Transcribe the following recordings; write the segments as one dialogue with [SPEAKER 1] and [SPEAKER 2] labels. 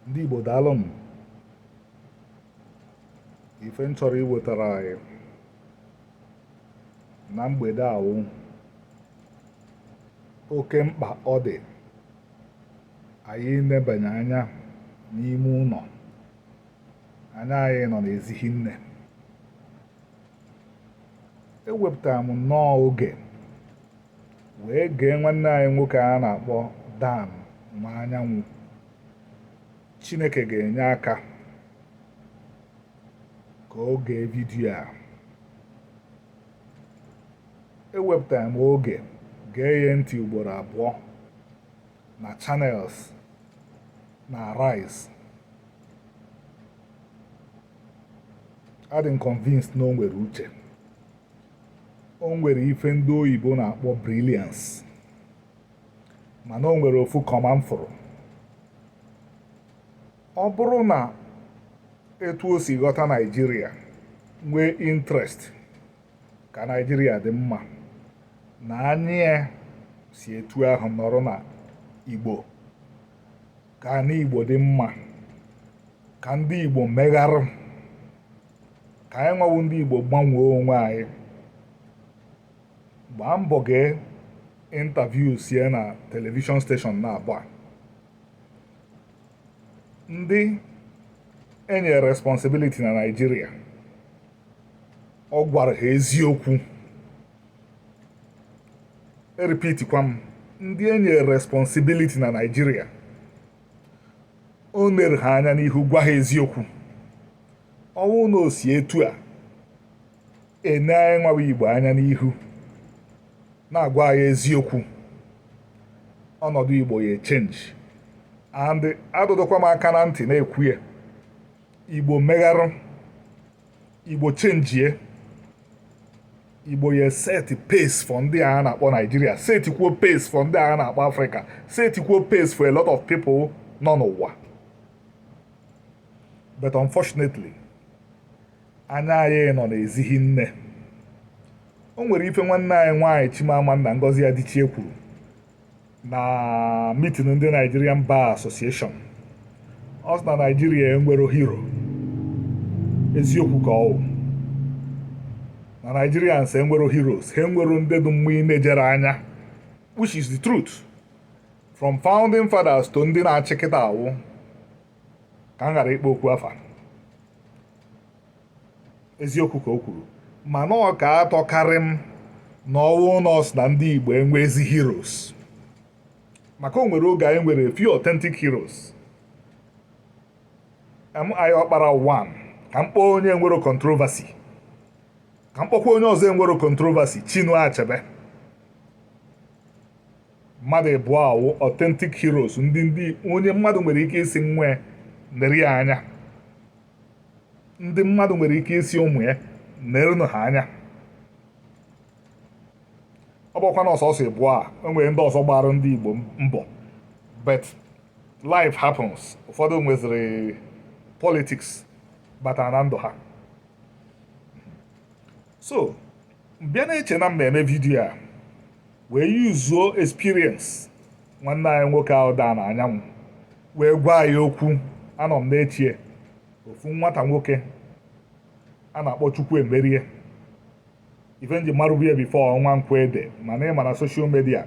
[SPEAKER 1] Ndị Igbo daalụ m. Ife m chọrọ iwetara anyị na mgbede awụ oke mkpa ọ dị anyị nebanye anya n'ime ụlọ. Anya anyị nọ n'ezighi nne. Ewepụtara m nnọọ oge wee gee nwanne anyị nwoke a na-akpọ Dan Nwanyanwu. Chineke ga-enye aka ka o gee vidiyo a. Ewepụtara m oge gee ya ntị ugboro abụọ na channels na Rise. Adị m convinced na o nwere uche. O nwere ife ndị oyibo na-akpọ brilliance, mana o nwere ofu kọma m fụrụ. Ọ bụrụ na etu o si ghọta Naịjirịa nwee interest ka Naịjirịa dị mma, na anyị ya si etu ahụ nọrọ na Igbo, ka anyị Igbo dị mma, ka ndị Igbo megharụ, ka anyị nwawu ndị Igbo gbanwee onwe anyị, gbaa mbọ gee interview sie na television station na Abia. Ndị enye responsibility na Nigeria, ọ gwara ha eziokwu. Repeatikwa m, ndị enye responsibility na Nigeria, o nere ha anya n'ihu gwa ha eziokwu. Ọwụ na o si etu a ene anyị nwawa Igbo anya n'ihu na-agwa anyị eziokwu, ọnọdụ Igbo ya change. And adụdụkwa m aka na ntị na-ekwu ya, Igbo megharụ, Igbo chenjie, Igbo ya set pace for ndị a na-akpọ Nigeria, setikwuo pace for ndị a na-akpọ Africa, setikwuo pace for a lot of people nọ n'ụwa. But unfortunately, anya anyị nọ n'ezighi nne. O nwere ife nwanne anyị nwaanyị Chimamanda Ngozi Adichie kwuru na meeting ndị Nigerian Bar Association. Ọ sị na Nigeria enwero hero. Eziokwu ka ọ wụ. Na Nigerians enwero heroes. Ha enwero ndị dị mma inejere anya, which is the truth. From founding fathers to ndị na-achịkịta awụ, ka m ghara ịkpọ okwu afa. Eziokwu ka o kwuru. Mana ọ ka atọkarị m na ọwụ nọọsụ na ndị Igbo enwezi heroes. Maka o nwere oge anyị nwere few authentic heroes. M.I. Ọkpara 1, ka mkpọ onye nwere controversy, ka mkpọkwa onye ọzọ nwere controversy, Chinua Achebe. Mmadụ abụọ awụ authentic heroes, ndị onye mmadụ nwere ike isi nwe nere ya anya, ndị mmadụ nwere ike isi ụmụ ya nerenụ ha anya. Ọ bụkwa na ọsọsọ abụọ a, enwere ndị ọzọ gbara ndị Igbo mbọ, but life happens. Ụfọdụ nweziri politics batara na ndụ ha. So bịa na-eche na mmemme vidiyo a wee yuzuo experience nwanne anyị nwoke ahụ Dan Nwanyanwu wee gwa anyị okwu. Anọ m n'echie ofu nwata nwoke a na-akpọ Chukwu Emerie. Ife nji marụ ya before ọnwa Nkwede, mana ịma na social media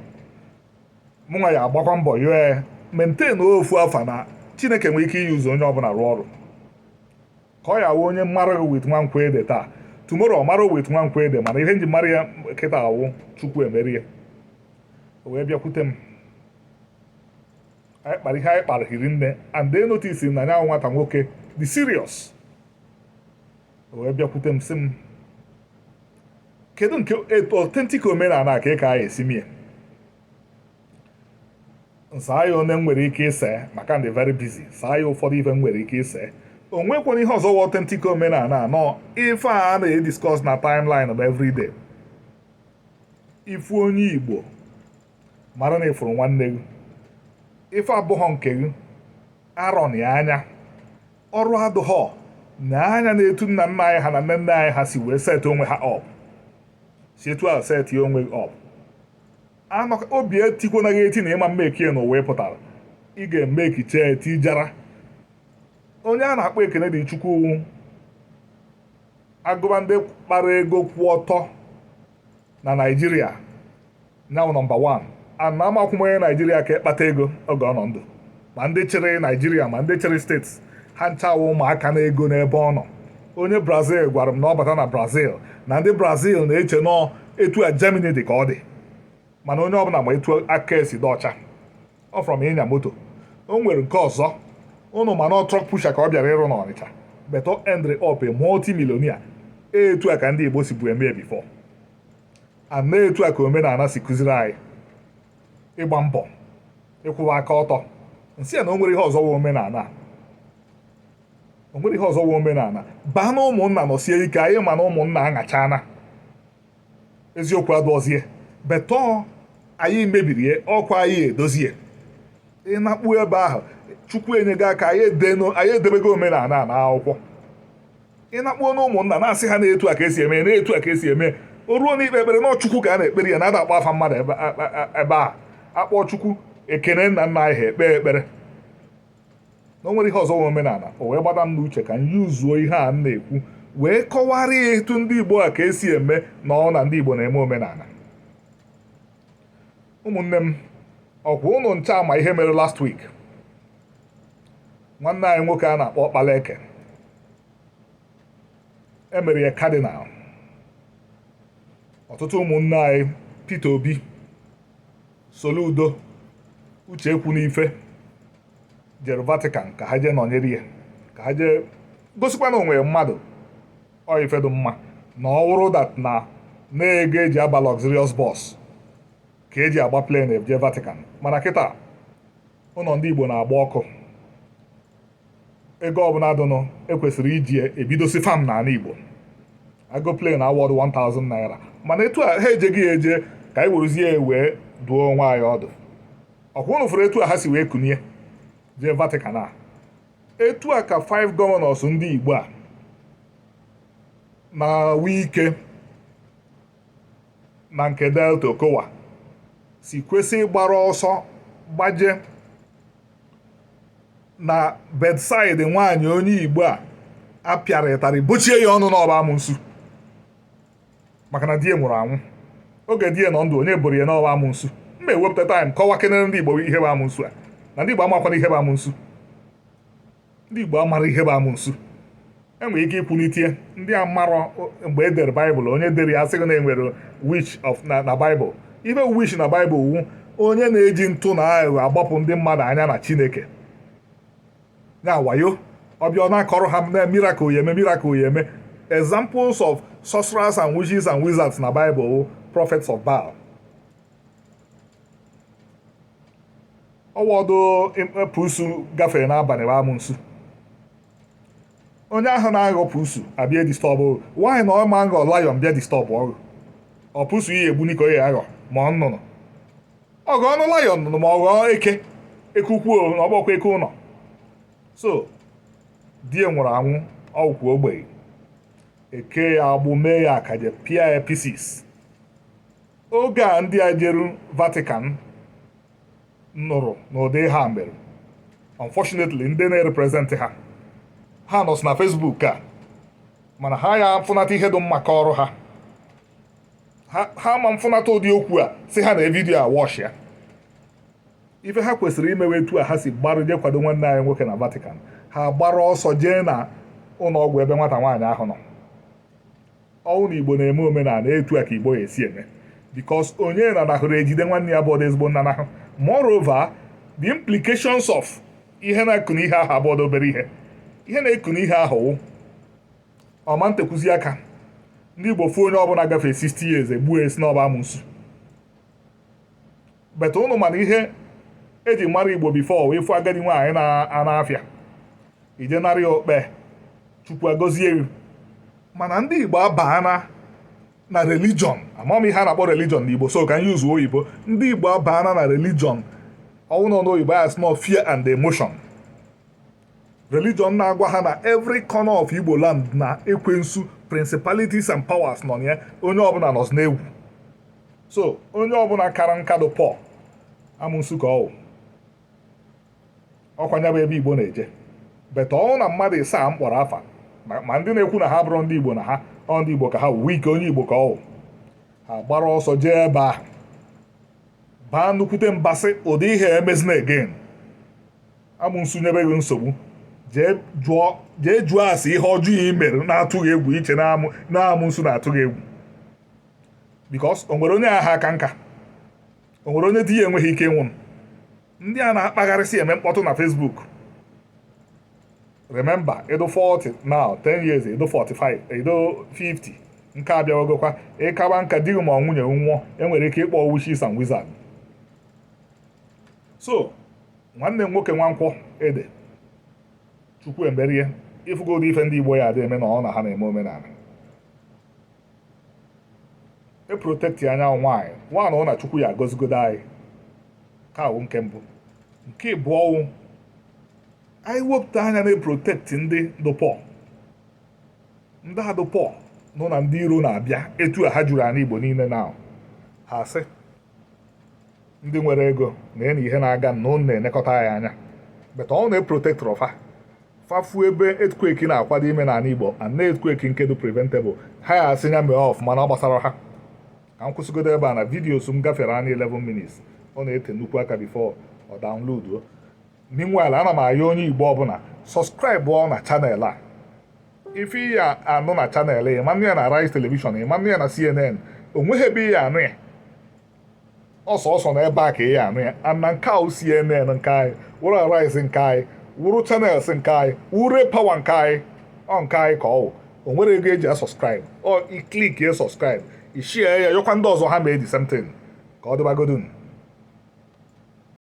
[SPEAKER 1] mụnwa ya agbakwa mbọ yọọ maintain ofu afa na Chineke nwere ike iyuzu onye ọbụla rụọ ọrụ. Ka ọ ya wụ onye mmarụ with nwa Nkwede taa, tomorrow ọ marụ with nwa Nkwede, mana ihe nji mara ya kịta awụ Chukwu Emerie. O wee bịakwute m, anyị kpara ihe anyị kpara hiri nne, and they notice na nya nwata nwoke dị serious. O wee bịakwute m sị m, kedu nke authentic omenala ka ị ka anyị esi mie? Nsaa ya onye nwere ike ise, maka ndị very busy, saa ya ụfọdụ ife nwere ike ise. O nwekwana ihe ọzọ wụ authentic omenala anọ ife a na-ediscuss na timeline of everyday. Ifu onye Igbo mara na ifuru nwanne gị, ife abụghọ nke gị, arọ na anya, ọrụ adụghọ na anya na-etu nna nna anyị ha na nne nne anyị ha si wee set onwe ha up, si etu a set ya onwe up. Obi etikwana gị eti na ịma mmeki n'ụwa pụtara, ị ga-eme ekiche eti jara onye a na-akpọ Ekenedi Chukwu agụba ndị kpara ego kwụ ọtọ na Naịjirịa now number 1 and amakwụmonye Naịjirịa ka ịkpata ego oge ọ nọ ndụ ma ndị chịrị Naịjirịa ma ndị chịrị steeti ha nchawa ụmụaka na ego n'ebe ọ nọ. Onye Brazil gwara m na ọ bata na Brazil na ndị Brazil na-eche nọ etu a Germany dị ka ọ dị, mana onye ọbụla ma etu aka esi dị ọcha ọ fọrọ m ịnya moto. O nwere nke ọzọ ụnụ ma na truck pusher ka ọ bịara ịrụ n'Ọnịcha beto endri up a multi-millionaire. Etu a ka ndị Igbo si bụ eme before and na etu a ka omenala si kụziri anyị ịgba mbọ ịkwụwa aka ọtọ. Nsị ya na o nwere ihe ọzọ wụ omenala, o nwere ihe ọzọ wụ omenala. Baa na ụmụnna nọsie ike, anyị ma na ụmụnna aṅachana eziokwu adọzie beto anyị mebirie ọkwa anyị edozie ịnakpu ebe ahụ. Chukwu enyego aka anyị edebego omenala na akwụkwọ. Ịnakpuo na ụmụnna na-asị ha na-etu a ka esi eme na-etu a ka esi eme, o ruo n'ikpe ekpere na Chukwu ka a na-ekpere ya na ada akpọ afa mmadụ ebe a akpọ Chukwu ekene nna nna anyị ha ekpe ekpere na o nwere ihe ọzọ nwe omenala. O wee gbada m n'uche ka m yuzuo ihe a m na-ekwu wee kọwara ya etu ndị Igbo a ka esi eme na ọ na ndị Igbo na-eme omenala. Ụmụnne m, ọkwa ụnụ ncha ma ihe mere last week. Nwanne anyị nwoke a na-akpọ Ọkpaleke emere ya kadinal. Ọtụtụ ụmụnne anyị Peter Obi, Soludo, Uche Ekwunife jere Vatican ka ha jee nọnyere ya, ka ha jee gosikwa na onwe mmadụ ọ ifedu mma na ọ wụrụ dat na ego eji aba luxurious bus ka eji agba plane jee Vatican. Mana kịta ụlọ ndị Igbo na-agba ọkụ. Ego ọbụla dụnụ ekwesịrị iji ebidosi fam n'ala Igbo. Ago plane award 1000 naira. Mana etu a ha ejeghị eje ka anyị werezie wee duo onwe anyị ọdụ. Ọkwa ụnụ fụrụ etu a ha si wee kunie jee Vatican a. Etu a ka 5 gọvanọs ndị Igbo a na Wike na nke Delta Okowa si kwesị ịgbara ọsọ gbaje na bedside nwaanyị onye Igbo a apịara ịtarị bochie ya ọnụ n'ọba amụnsu maka na di ya nwụrụ anwụ. Oge di ya nọ ndụ onye boro ya n'ọba amụnsu. Mma ewepụta taịm kọwa kenere ndị Igbo ihe bụ amụnsu a na ndị Igbo amakwana ihe bụ amụnsu. Ndị Igbo amara ihe bụ amụnsu. Enwere ike ikwulitie ndị amarọ mgbe e dere Baịbụl onye dere ya asịghị na enwere witch of na Baịbụl. Ife witch na Baịbụl wu onye na-eji ntụ na aghụghọ agbapụ ndị mmadụ anya na Chineke ya wayo ọbịa ọ na-akọrọ ha na miracle ya eme. Examples of sorcerers and witches and wizards na Bible, prophets of Baal. Ọwọdụ pusu gafere n'abalị amụnsu. Onye ahụ na-aghọ pusu abịa distọbụ nwaanyị na ọma nghọ lion bịa distọbụ ọgụ. Ọ pusu ihe egbu ka ya aghọ ma ọ nnụnụ. Ọgọ ọnụ lion nụnụ ma ọ ghọọ eke ekukwuo na ọgbọkwa eke ụnọ. So di ya nwụrụ anwụ ọgwụkwu ogbenye eke ya agbụ mee ya akaje pịa ya pieces. Oge a ndị a jeru Vatican nụrụ n'ụdị ha mere, unfortunately ndị na-represent ha nọ na Facebook a mana ha ya mfụnata ihe dị mma ka ọrụ ha ma mfụnata ụdị okwu a si ha na vidio a wash ya. Ife ha kwesịrị imewe etu a ha si gbarụ je kwado nwanne anyị nwoke na Vatican. Ha gbara ọsọ jee na ụlọ ọgwụ ebe nwata nwaanyị ahụ nọ. Ọnwụ na Igbo na-eme omenala etu a ka Igbo esi eme because onye nanahụrụ ejide nwanne ya bụ ezigbo nnanahụ. Moreover, the implications of ihe na-ekunu ihe ahụ abụọ obere ihe na-ekunu ihe ahụ ọma ntekwuzi aka ndị Igbo fụ onye ọbụla gafee 60 years egbuo esi n'ọba amụnsu. Beta ụnụ mana ihe eji mara Igbo before wee fụ agadi nwaanyị na afịa ije narị ya okpe Chukwu agọzie gị. Mana ndị Igbo abaana na religion. Ama m ihe a na-akpọ religion n'Igbo so ka anyị use oyibo. Ndị Igbo abaana na religion ọwụ nọ n'oyibo as no fear and emotion. Religion na-agwa ha na every corner of Igbo land na ekwensu principalities and powers nọ ya onye ọbụla nọ n'egwu. So onye ọbụla kara nkadụ pọ amụnsu ka ọkwanya bụ ebe Igbo na-eje beta ọnwụ na mmadụ ịsaa m kpọrọ afa ma ndị na-ekwu na ha bụrụ ndị Igbo na ha ọ ndị Igbo ka ha wuwe ike onye Igbo ka ọ ha gbara ọsọ jee ebe ahụ baa nnukwute mbasị ụdị ihe emezina again amụnsu nyebe gị nsogbu jee jụọ asị ihe ọjọọ i mere na-atụghị egwu iche na-amụnsu na-atụghị egwu because o nwere onye agha aka nka o nwere onye di ya enweghị ike ịnwụ ndị a na-akpagharịsị eme mkpọtụ na Facebook. Remember, edo 40 now, 10 years, edo 45, edo 50. Nke abịawagokwa ịkaba nka di ma nwunye nwụọ enwere ike ịkpọ witches and wizard. So, nwanne m nwoke Nwankwọ Ede Chukwu emerie ifugodo ife ndị Igbo ya adị eme na ọ na ha na-eme omenala. Eprotekti anya nwaanyị nwaanyị ọ na Chukwu ya agọzigodo anyị ka awụ nke mbụ. Nke ịbụọ ọwụ anyị wepụta anya na-eprotekti ndị dụpọ ndị adụpọ nọ na ndị iro na-abịa etu a ha juru anyị Igbo niile na ha sị ndị nwere ego na enyi ihe na-aga na ụnụ na-enekọta ya anya beta ọ na-eprotektọrọ fafu ebe earthquake na-akwado ime n'ala Igbo and na earthquake nke dị preventable ha ya asị ya mee ọfụma na ọ gbasara ha ka m kwụsịgodo ebe a na vidiyo m gafere anya 11 minutes ọ na-ete nnukwu aka before ọ download. Meanwhile, ana m ayọ onye Igbo ọbụla sọskraịbụ na chanel a ife ya anụ na chanel ya ịmanụ ya na Rice Television ịmanụ ya na CNN onweghị ebe ya anụ ya ọsọ na ebe a ka ya anụ ya ana nke ahụ CNN nke anyị wụrụ Rice nke anyị wụrụ channels nke anyị wụrụ Power nke anyị ọ nke anyị ka ọ o nwere ego eji asọskraịbụ ọ iklik ya sọskraịbụ ishie ya yọkwa ndị ọzọ ha mee the same thing ka ọ dịbagodun.